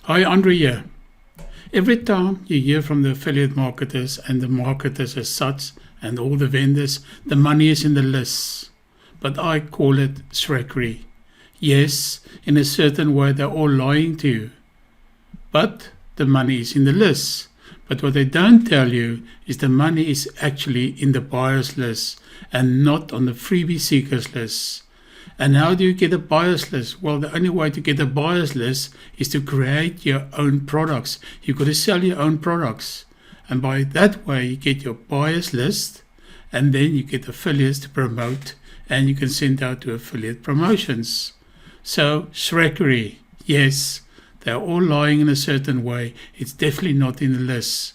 Hi, Andre here. Every time you hear from the affiliate marketers and the marketers as such and all the vendors, the money is in the lists. But I call it SHREKERY. Yes, in a certain way they're all lying to you. But the money is in the lists. But what they don't tell you is the money is actually in the buyer's list and not on the freebie seekers list. And how do you get a buyer's list? Well, the only way to get a buyer's list is to create your own products. You've got to sell your own products. And by that way, you get your buyer's list, and then you get affiliates to promote, and you can send out to affiliate promotions. So, SHREKERY, yes, they're all lying in a certain way. It's definitely not in the list.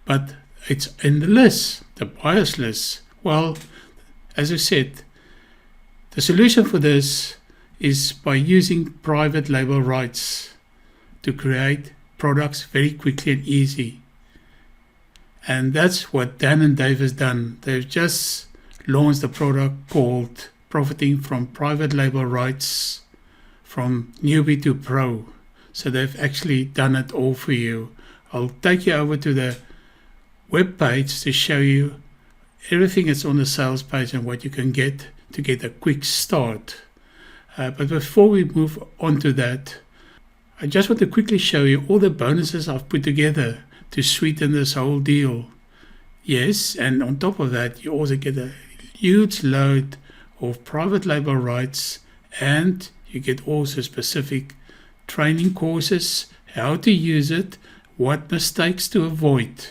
But it's in the list, the buyer's list. Well, as I said, the solution for this is by using private label rights to create products very quickly and easy. And that's what Dan and Dave has done. They've just launched a product called Profiting from Private Label Rights from Newbie to Pro. So they've actually done it all for you. I'll take you over to the web page to show you everything that's on the sales page and what you can get to get a quick start. But before we move on to that, I just want to quickly show you all the bonuses I've put together to sweeten this whole deal. Yes, and on top of that, you also get a huge load of private label rights, and you get also specific training courses, how to use it, what mistakes to avoid,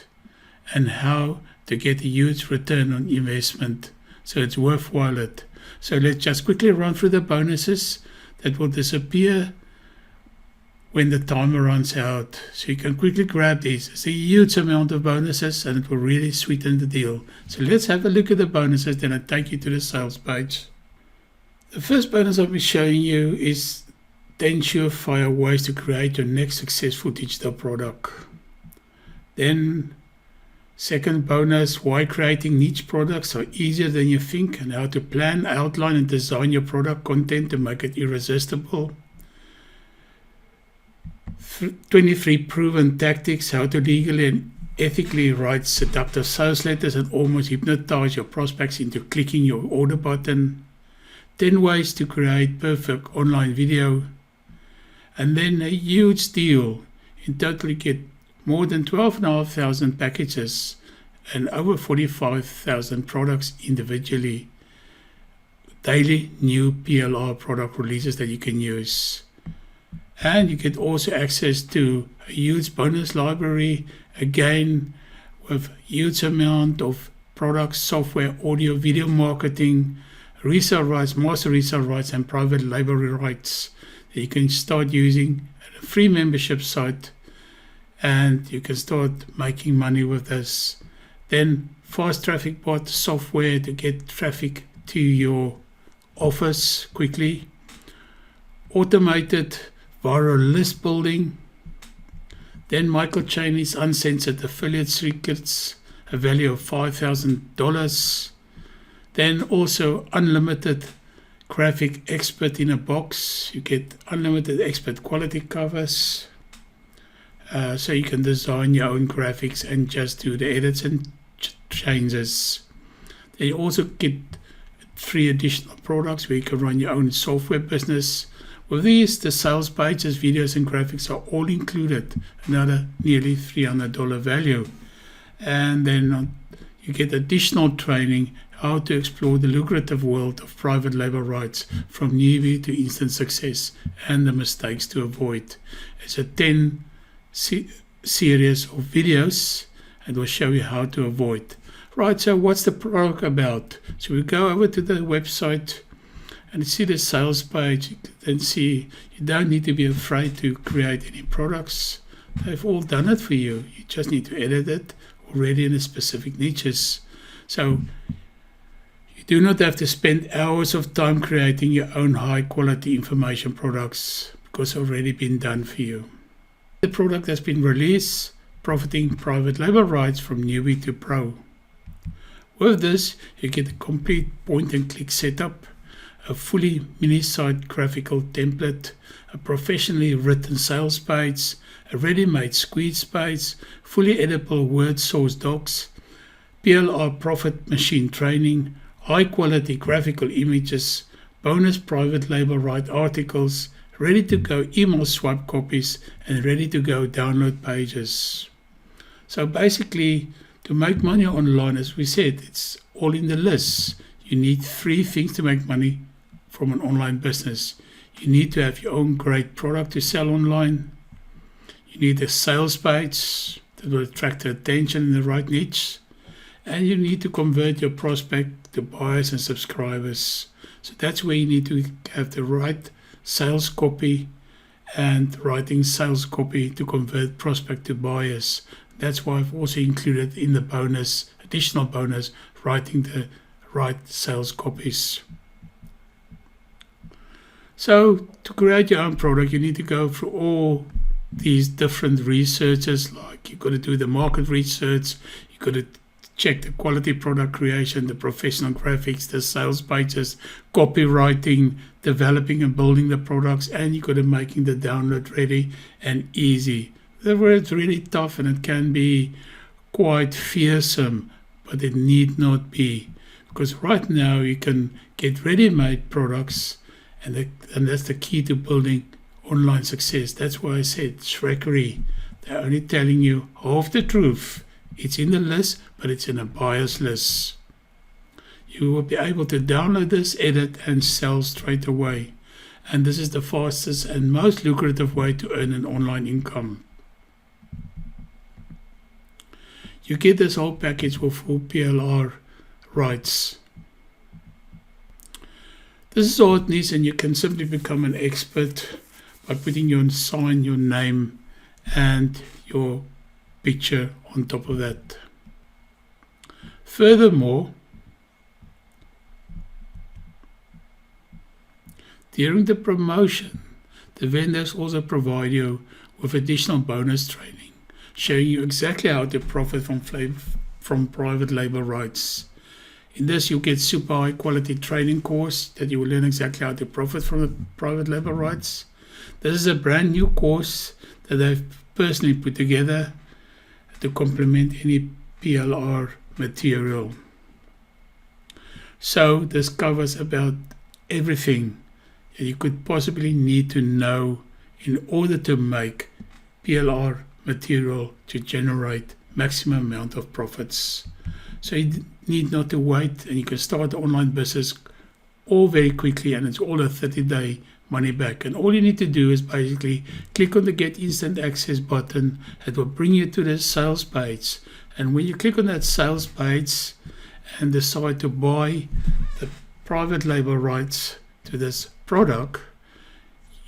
and how to get a huge return on investment. So it's worthwhile it. So let's just quickly run through the bonuses that will disappear when the timer runs out. So you can quickly grab these. It's a huge amount of bonuses and it will really sweeten the deal. So let's have a look at the bonuses, then I'll take you to the sales page. The first bonus I'll be showing you is 10 surefire ways to create your next successful digital product. Then second bonus, why creating niche products are easier than you think and how to plan, outline and design your product content to make it irresistible. 23 proven tactics, how to legally and ethically write seductive sales letters and almost hypnotize your prospects into clicking your order button. 10 ways to create perfect online video. And then a huge deal. In total you get more than 12,500 packages and over 45,000 products individually. Daily new PLR product releases that you can use. And you get also access to a huge bonus library, again with huge amount of products, software, audio, video marketing, resale rights, master resale rights and private label rights that you can start using at a free membership site. And you can start making money with this. Then fast traffic bot software to get traffic to your office quickly. Automated viral list building. Then Michael Cheney's uncensored affiliate secrets, a value of $5,000. Then also unlimited graphic expert in a box. You get unlimited expert quality covers. So you can design your own graphics and just do the edits and changes. Then you also get 3 additional products where you can run your own software business. With these, the sales pages, videos and graphics are all included, another nearly $300 value. And then you get additional training how to explore the lucrative world of private label rights from newbie to instant success and the mistakes to avoid. It's a 10 series of videos and we'll show you how to avoid. Right, so what's the product about? So we go over to the website and see the sales page. You can see you don't need to be afraid to create any products. They've all done it for you. You just need to edit it already in the specific niches. So you do not have to spend hours of time creating your own high quality information products because it's already been done for you. The product has been released, profiting private label rights from newbie to pro. With this, you get a complete point and click setup, a fully mini-site graphical template, a professionally written sales page, a ready-made squeeze page, fully editable Word source docs, PLR profit machine training, high-quality graphical images, bonus private label right articles, ready-to-go email swipe copies, and ready-to-go download pages. So basically, to make money online, as we said, it's all in the list. You need 3 things to make money from an online business. You need to have your own great product to sell online. You need a sales page that will attract the attention in the right niche. And you need to convert your prospect to buyers and subscribers. So that's where you need to have the right sales copy and writing sales copy to convert prospect to buyers. That's why I've also included in the bonus, additional bonus, writing the right sales copies. So to create your own product, you need to go through all these different researches. Like you've got to do the market research, you've got to check the quality product creation, the professional graphics, the sales pages, copywriting, developing and building the products, and you've got to making the download ready and easy. The word's really tough and it can be quite fearsome, but it need not be. Because right now you can get ready-made products, and that's the key to building online success. That's why I said SHREKERY. They're only telling you half the truth. It's in the list, but it's in a buyer's list. You will be able to download this, edit, and sell straight away. And this is the fastest and most lucrative way to earn an online income. You get this whole package with full PLR rights. This is all it needs, and you can simply become an expert by putting your sign, your name, and your picture on top of that. Furthermore, during the promotion, the vendors also provide you with additional bonus training, showing you exactly how to profit from private label rights. In this, you get super high quality training course that you will learn exactly how to profit from the private label rights. This is a brand new course that I've personally put together to complement any PLR material. So this covers about everything that you could possibly need to know in order to make PLR material to generate maximum amount of profits. So you need not to wait, and you can start an online business all very quickly, and it's all a 30-day money back. And all you need to do is basically click on the Get Instant Access button. It will bring you to the sales page. And when you click on that sales page and decide to buy the private label rights to this product,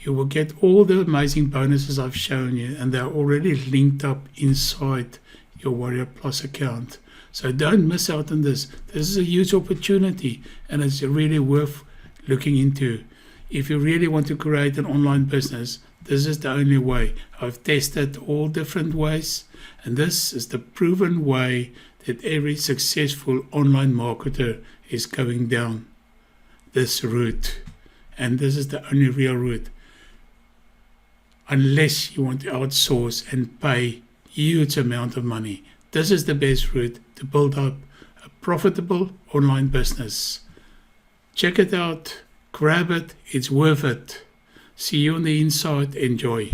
you will get all the amazing bonuses I've shown you, and they're already linked up inside your Warrior Plus account. So don't miss out on this. This is a huge opportunity, and it's really worth looking into. If you really want to create an online business, this is the only way. I've tested all different ways, and this is the proven way that every successful online marketer is going down this route. And this is the only real route. Unless you want to outsource and pay huge amount of money. This is the best route to build up a profitable online business. Check it out, grab it, it's worth it. See you on the inside, enjoy.